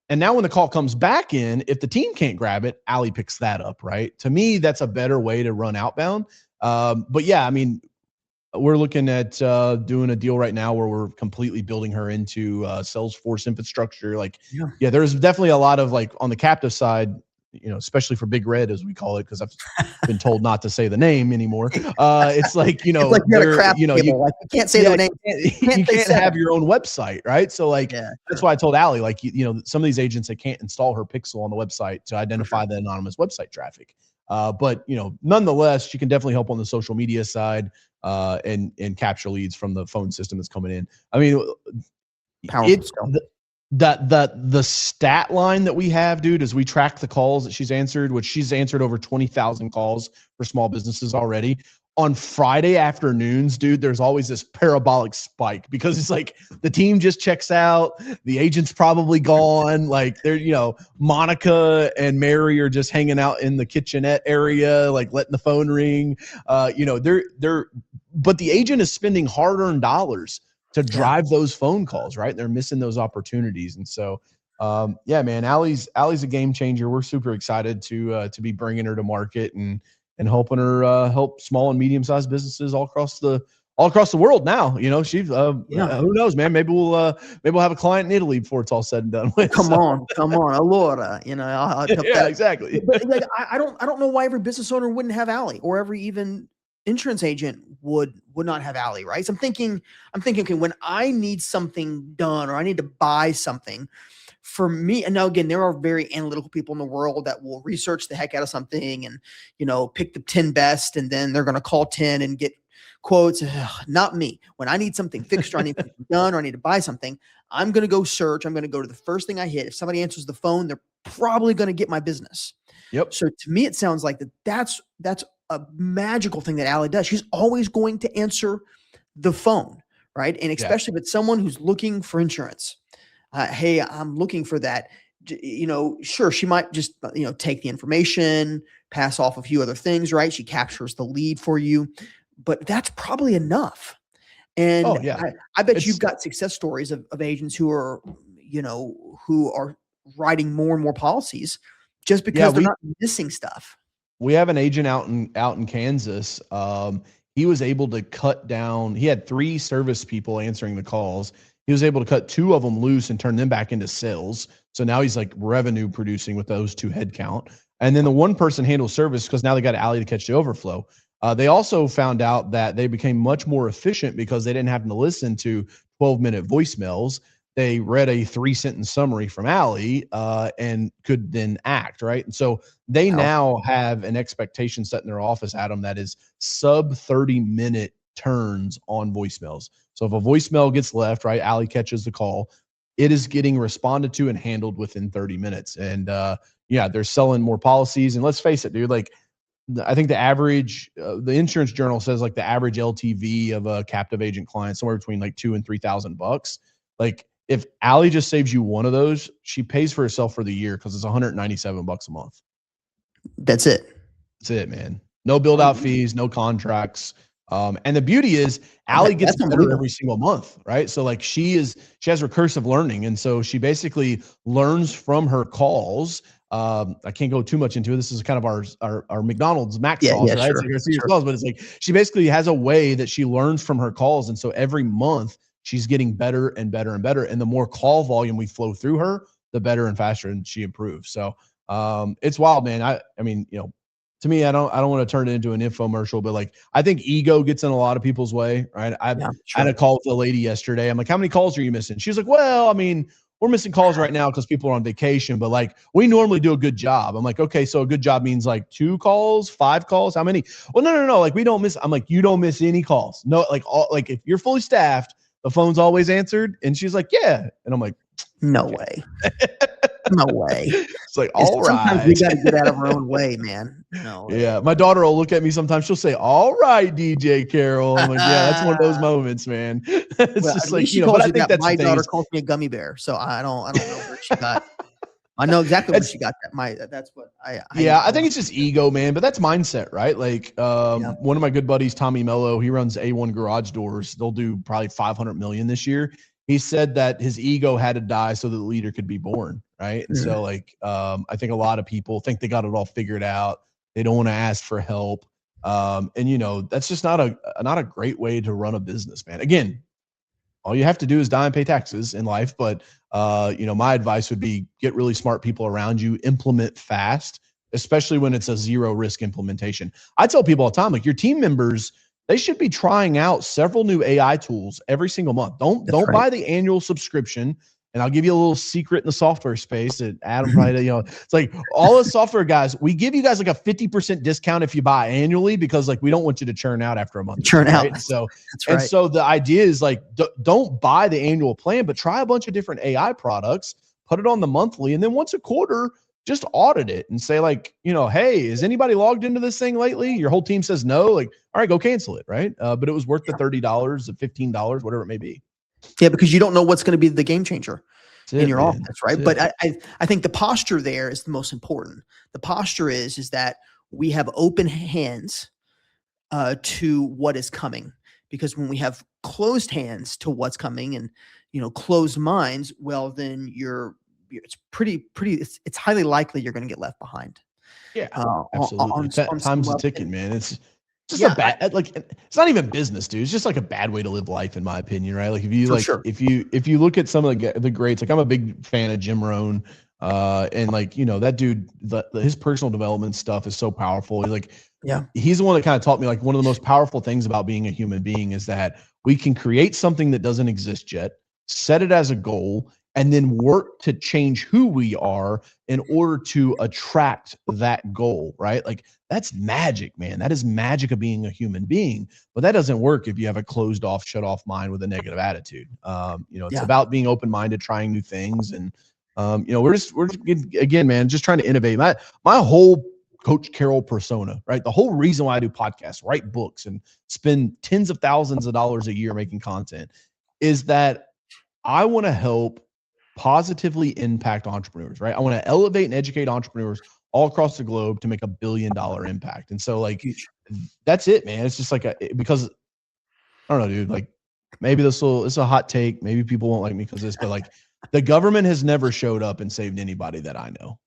And now when the call comes back in, if the team can't grab it, Alli picks that up, right? To me, that's a better way to run outbound. But yeah, I mean, we're looking at doing a deal right now where we're completely building her into Salesforce infrastructure. Like, yeah, there's definitely a lot of like on the captive side, especially for Big Red, as we call it, because I've been told not to say the name anymore. It's like, it's like you got a crap table. Like you can't say the name. You can't have your own website, right? So like, that's why I told Alli, like, some of these agents, they can't install her pixel on the website to identify the anonymous website traffic. But nonetheless, she can definitely help on the social media side and capture leads from the phone system that's coming in. I mean, it's the stat line that we have, dude, is we track the calls that she's answered, which she's answered over 20,000 calls for small businesses already. On Friday afternoons, dude, there's always this parabolic spike because it's like the team just checks out, the agent's probably gone, like they're, Monica and Mary are just hanging out in the kitchenette area, like letting the phone ring. But the agent is spending hard-earned dollars to drive those phone calls, right? They're missing those opportunities. And so, man, Alli's a game changer. We're super excited to be bringing her to market and helping her help small and medium-sized businesses all across the world now. She's who knows, man? Maybe we'll have a client in Italy before it's all said and done with. Come on, allora. I'll yeah, exactly. But like, I don't know why every business owner wouldn't have Alli, or every even insurance agent would not have Alli, right? So I'm thinking, okay, when I need something done or I need to buy something, for me, and now again, there are very analytical people in the world that will research the heck out of something and, pick the 10 best, and then they're going to call 10 and get quotes. Ugh, not me. When I need something fixed or I need something done or I need to buy something, I'm going to go search. I'm going to go to the first thing I hit. If somebody answers the phone, they're probably going to get my business. Yep. So to me, it sounds like that's a magical thing that Alli does. She's always going to answer the phone, right? And especially if it's someone who's looking for insurance. Hey, I'm looking for that. Sure, she might just, take the information, pass off a few other things, right? She captures the lead for you, but that's probably enough. And I bet you've got success stories of agents who are, who are writing more and more policies just because they're not missing stuff. We have an agent out in Kansas. He was able to cut down. He had 3 service people answering the calls. He was able to cut 2 of them loose and turn them back into sales. So now he's like revenue producing with those 2 headcount. And then the one person handles service because now they got Alli to catch the overflow. They also found out that they became much more efficient because they didn't have to listen to 12-minute voicemails. They read a 3-sentence summary from Alli and could then act, right? And so they now have an expectation set in their office, Adam, that is sub 30-minute turns on voicemails. So if a voicemail gets left, right, Alli catches the call, it is getting responded to and handled within 30 minutes. And they're selling more policies. And let's face it, dude, like I think the average, the insurance journal says like the average LTV of a captive agent client somewhere between like $2,000 and $3,000. Like if Alli just saves you one of those, she pays for herself for the year because it's $197 a month. That's it. That's it, man. No build out fees, no contracts. And the beauty is Alli gets better every single month, right? So like she has recursive learning. And so she basically learns from her calls. I can't go too much into it. This is kind of our McDonald's max calls, right? Sure, so calls, but it's like she basically has a way that she learns from her calls. And so every month she's getting better and better and better. And the more call volume we flow through her, the better and faster and she improves. So it's wild, man. I mean, to me, I don't want to turn it into an infomercial, but like I think ego gets in a lot of people's way, right? I had a call with a lady yesterday. I'm like, how many calls are you missing? She's like, well, I mean, we're missing calls right now because people are on vacation, but like we normally do a good job. I'm like, okay, so a good job means like 2 calls, 5 calls, how many? Well, no. Like we don't miss. I'm like, you don't miss any calls. No, like if you're fully staffed, the phone's always answered. And she's like, yeah. And I'm like, no way. No way. It's like, all right. Sometimes we got to get out of our own way, man. No way. Yeah. My daughter will look at me sometimes. She'll say, all right, DJ Carroll. I'm like, yeah, that's one of those moments, man. It's just like, but I think that's my daughter calls me a gummy bear. So I don't know where she got I know exactly where It's, she got that. That's what I think it's just ego, man, but that's mindset, right? Like Yeah. one of my good buddies, Tommy Mello, he runs A1 Garage Doors. They'll do probably 500 million this year. He said that his ego had to die so that the leader could be born, right? And so like I think a lot of people think they got it all figured out. They don't want to ask for help. And that's just not a great way to run a business, man. Again, all you have to do is die and pay taxes in life. But my advice would be get really smart people around you, implement fast, especially when it's a zero risk implementation. I tell people all the time, like your team members, they should be trying out several new AI tools every single month. Don't right. buy the annual subscription. And I'll give you a little secret in the software space that Adam probably, it's like all the software guys, we give you guys like a 50% discount if you buy annually because like we don't want you to churn out after a month. Churn out. Right? So, That's right. so the idea is like, don't buy the annual plan, but try a bunch of different AI products, put it on the monthly, and then once a quarter, just audit it and say like, hey, is anybody logged into this thing lately? Your whole team says no. Like, all right, go cancel it. Right. But it was worth the $30, the $15, whatever it may be. Yeah, because you don't know what's going to be the game changer in your office, right? That's But I think the posture there is the most important. The posture is that we have open hands to what is coming. Because when we have closed hands to what's coming and closed minds, well, then it's it's highly likely you're going to get left behind. Yeah, absolutely. Time's a ticking, man. It's just a bad it's not even business, dude. It's just like a bad way to live life, in my opinion, right? Like if you look at some of the greats, like I'm a big fan of Jim Rohn, and like that dude, his personal development stuff is so powerful. He's the one that kind of taught me like one of the most powerful things about being a human being is that we can create something that doesn't exist yet, set it as a goal, and then work to change who we are in order to attract that goal, right? Like that's magic, man. That is magic of being a human being, but that doesn't work if you have a closed off, shut off mind with a negative attitude. It's about being open-minded, trying new things. And, we're just again, man, just trying to innovate. My whole Coach Carroll persona, right? The whole reason why I do podcasts, write books, and spend tens of thousands of dollars a year making content is that I want to help positively impact entrepreneurs, right? I want to elevate and educate entrepreneurs all across the globe to make $1 billion impact. And so like, that's it, man. It's just like because I don't know, dude, like maybe it's a hot take. Maybe people won't like me because this, but like the government has never showed up and saved anybody that I know.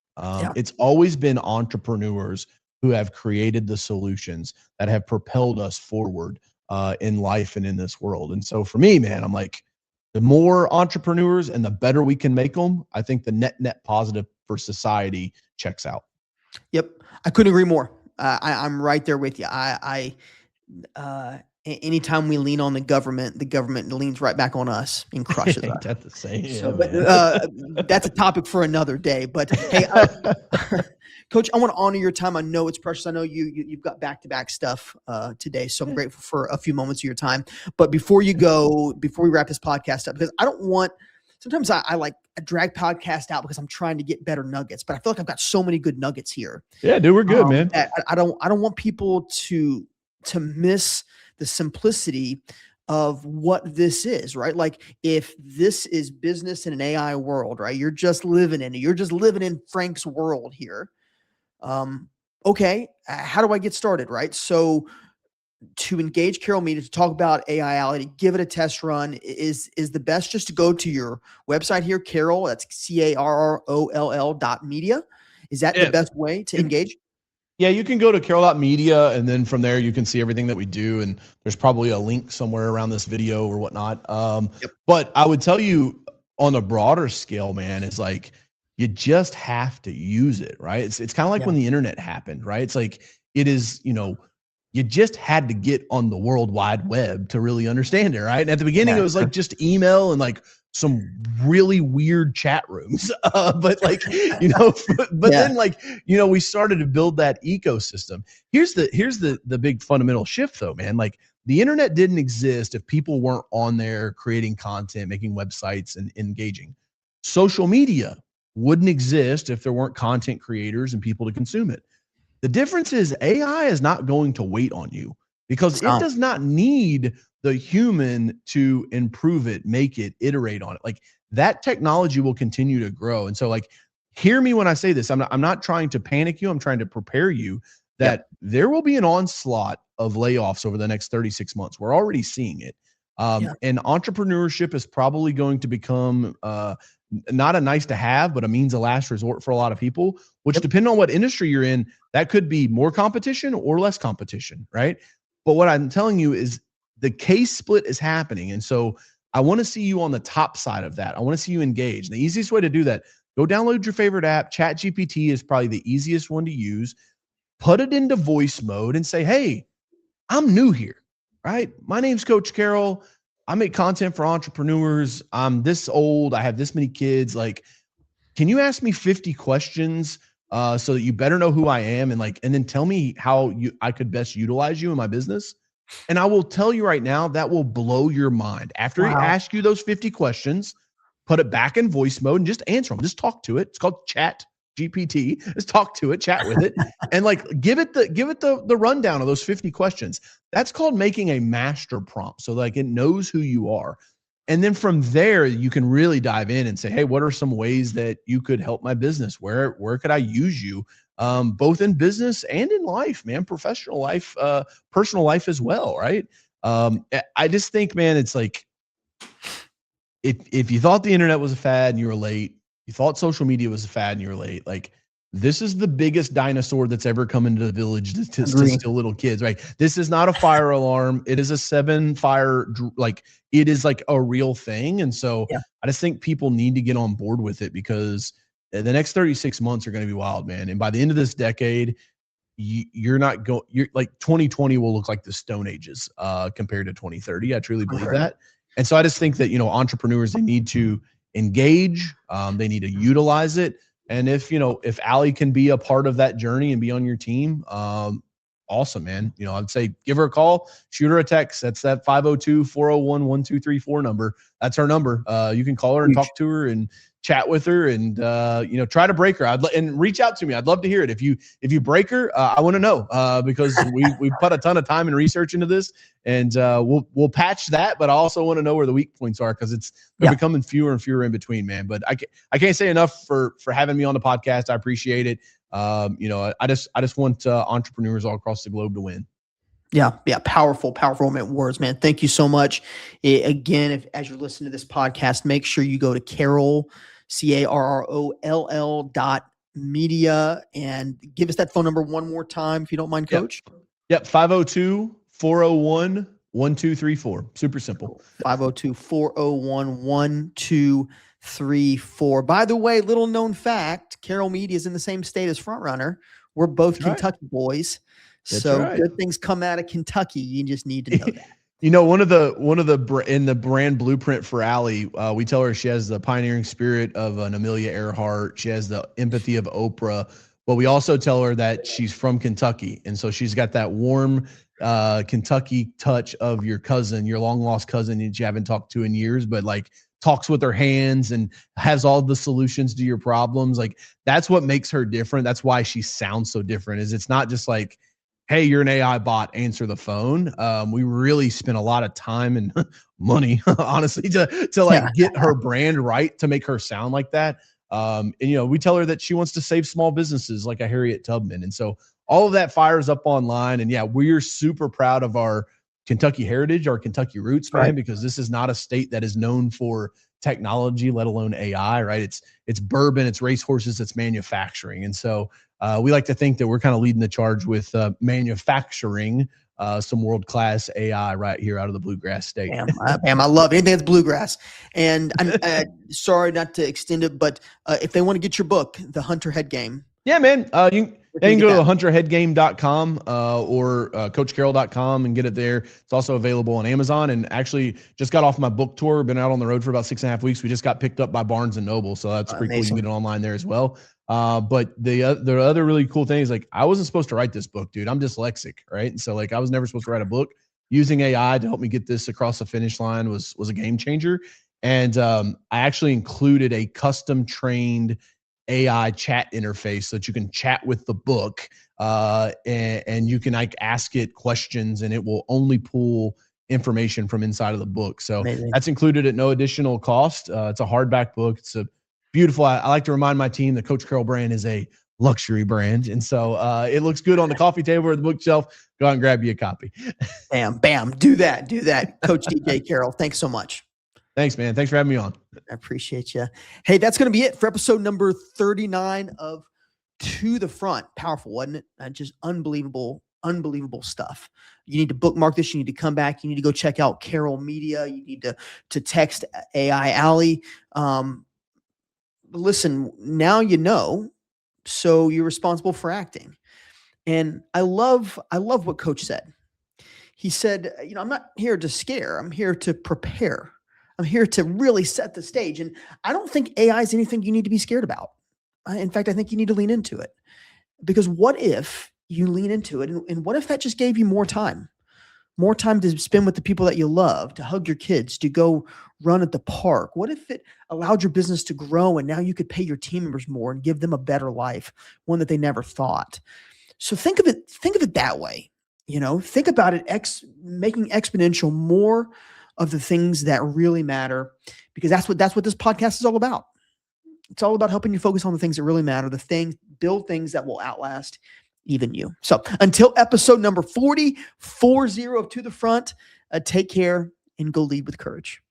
It's always been entrepreneurs who have created the solutions that have propelled us forward in life and in this world. And so for me, man, I'm like, the more entrepreneurs and the better we can make them, I think the net positive for society checks out. Yep. I couldn't agree more. I'm right there with you. Anytime we lean on the government leans right back on us and crushes us. That's the same. So, that's a topic for another day. But hey, Coach, I want to honor your time. I know it's precious. I know you've got back-to-back stuff today, so I'm grateful for a few moments of your time. But before we wrap this podcast up, because I don't want. Sometimes I drag podcast out because I'm trying to get better nuggets, but I feel like I've got so many good nuggets here. Yeah, dude, we're good, man. I don't want people to miss the simplicity of what this is, right? Like if this is business in an AI world, right? You're just living in Frank's world here. Okay, how do I get started, right? So to engage Carroll Media, to talk about AI Alli, to give it a test run is the best just to go to your website here, Carroll, that's CARROLL.media. Is that the best way to engage? Yeah, you can go to Carroll.media, and then from there you can see everything that we do, and there's probably a link somewhere around this video or whatnot. But I would tell you on a broader scale, man, it's like you just have to use it, right? It's kind of like when the internet happened, right? It's like it is, you just had to get on the World Wide Web to really understand it, right? And at the beginning, it was like just email and like some really weird chat rooms. But like, then like, we started to build that ecosystem. Here's the big fundamental shift though, man. Like the internet didn't exist if people weren't on there creating content, making websites and engaging. Social media wouldn't exist if there weren't content creators and people to consume it. The difference is AI is not going to wait on you because it does not need the human to improve it, make it, iterate on it. Like that technology will continue to grow. And so like, hear me when I say this. I'm not trying to panic you. I'm trying to prepare you that there will be an onslaught of layoffs over the next 36 months. We're already seeing it. And entrepreneurship is probably going to become not a nice to have, but a means of last resort for a lot of people, which depending on what industry you're in, that could be more competition or less competition, right? But what I'm telling you is the case split is happening. And so I want to see you on the top side of that. I want to see you engaged. The easiest way to do that, go download your favorite app. ChatGPT is probably the easiest one to use. Put it into voice mode and say, hey, I'm new here, right? My name's Coach Carroll. I make content for entrepreneurs. I'm this old. I have this many kids. Like, can you ask me 50 questions so that you better know who I am and then tell me how I could best utilize you in my business? And I will tell you right now, that will blow your mind. After he asks you those 50 questions, put it back in voice mode and just answer them. Just talk to it. It's called Chat GPT. Just talk to it, chat with it, and like give it the rundown of those 50 questions. That's called making a master prompt. So like it knows who you are. And then from there, you can really dive in and say, hey, what are some ways that you could help my business? Where could I use you? Both in business and in life, man, professional life, personal life as well, right? I just think, man, it's like, if you thought the internet was a fad and you were late, you thought social media was a fad and you were late, like this is the biggest dinosaur that's ever come into the village to steal little kids, right? This is not a fire alarm. It is a 7 fire, like it is like a real thing. And so I just think people need to get on board with it because the next 36 months are going to be wild, man. And by the end of this decade, you're like 2020 will look like the Stone Ages compared to 2030. I truly believe that. And so I just think that, entrepreneurs, they need to engage, they need to utilize it. And if Alli can be a part of that journey and be on your team, awesome, man. I'd say give her a call, shoot her a text. That's that 502-401-1234 number. That's her number. You can call her and talk to her and chat with her and, try to break her. And reach out to me. I'd love to hear it. If you break her, I want to know, because we put a ton of time and research into this and, we'll patch that, but I also want to know where the weak points are. Cause they're becoming fewer and fewer in between, man. But I can't say enough for having me on the podcast. I appreciate it. I just want entrepreneurs all across the globe to win. Yeah. Powerful words, man. Thank you so much. Again, as you're listening to this podcast, make sure you go to Carroll, CARROLL.media, and give us that phone number one more time, if you don't mind, Coach. Yep. 502-401-1234. Super simple. 502-401-1234. By the way, little known fact, Carroll Media is in the same state as Frontrunner. We're both Kentucky boys. So good things come out of Kentucky. You just need to know that. One of the in the brand blueprint for Alli, we tell her she has the pioneering spirit of an Amelia Earhart. She has the empathy of Oprah, but we also tell her that she's from Kentucky. And so she's got that warm Kentucky touch of your cousin, your long lost cousin that you haven't talked to in years, but like talks with her hands and has all the solutions to your problems. Like that's what makes her different. That's why she sounds so different. Is it's not just like, hey, you're an AI bot, answer the phone. We really spent a lot of time and money, honestly, to get her brand right, to make her sound like that. And we tell her that she wants to save small businesses like a Harriet Tubman. And so all of that fires up online. And we're super proud of our Kentucky heritage, our Kentucky roots, man, because this is not a state that is known for technology, let alone AI, right? It's bourbon, it's racehorses, it's manufacturing. And so we like to think that we're kind of leading the charge with manufacturing some world-class AI right here out of the Bluegrass State. I love anything that's bluegrass. And I'm sorry not to extend it, but if they want to get your book, The Hunter Head Game. Yeah, man. They can go to hunterheadgame.com or coachcarroll.com and get it there. It's also available on Amazon, and actually just got off my book tour. Been out on the road for about 6.5 weeks. We just got picked up by Barnes & Noble, so that's pretty cool. You can get it online there as well. But the other really cool thing is, like, I wasn't supposed to write this book, dude. I'm dyslexic, right? And so, like, I was never supposed to write a book. Using AI to help me get this across the finish line was a game changer. And I actually included a custom trained AI chat interface so that you can chat with the book and you can like ask it questions, and it will only pull information from inside of the book. So that's included at no additional cost. It's a hardback book. It's beautiful. I like to remind my team the Coach Carroll brand is a luxury brand. And so it looks good on the coffee table or the bookshelf. Go out and grab you a copy. Bam. Do that. Coach DJ Carroll, thanks so much. Thanks, man. Thanks for having me on. I appreciate you. Hey, that's going to be it for episode number 39 of To the Front. Powerful, wasn't it? Just unbelievable stuff. You need to bookmark this. You need to come back. You need to go check out Carroll Media. You need to text AI Alli. Listen, now you know, so you're responsible for acting. And I love what Coach said. He said, I'm not here to scare. I'm here to prepare. I'm here to really set the stage. And I don't think AI is anything you need to be scared about. In fact, I think you need to lean into it. Because what if you lean into it? And what if that just gave you more time to spend with the people that you love, to hug your kids, to go run at the park? What if it allowed your business to grow and now you could pay your team members more and give them a better life, one that they never thought? So think of it that way. Think about it, making exponential more of the things that really matter, because that's what this podcast is all about. It's all about helping you focus on the things that really matter, build things that will outlast even you. So until episode number 40 of To the Front, take care and go lead with courage.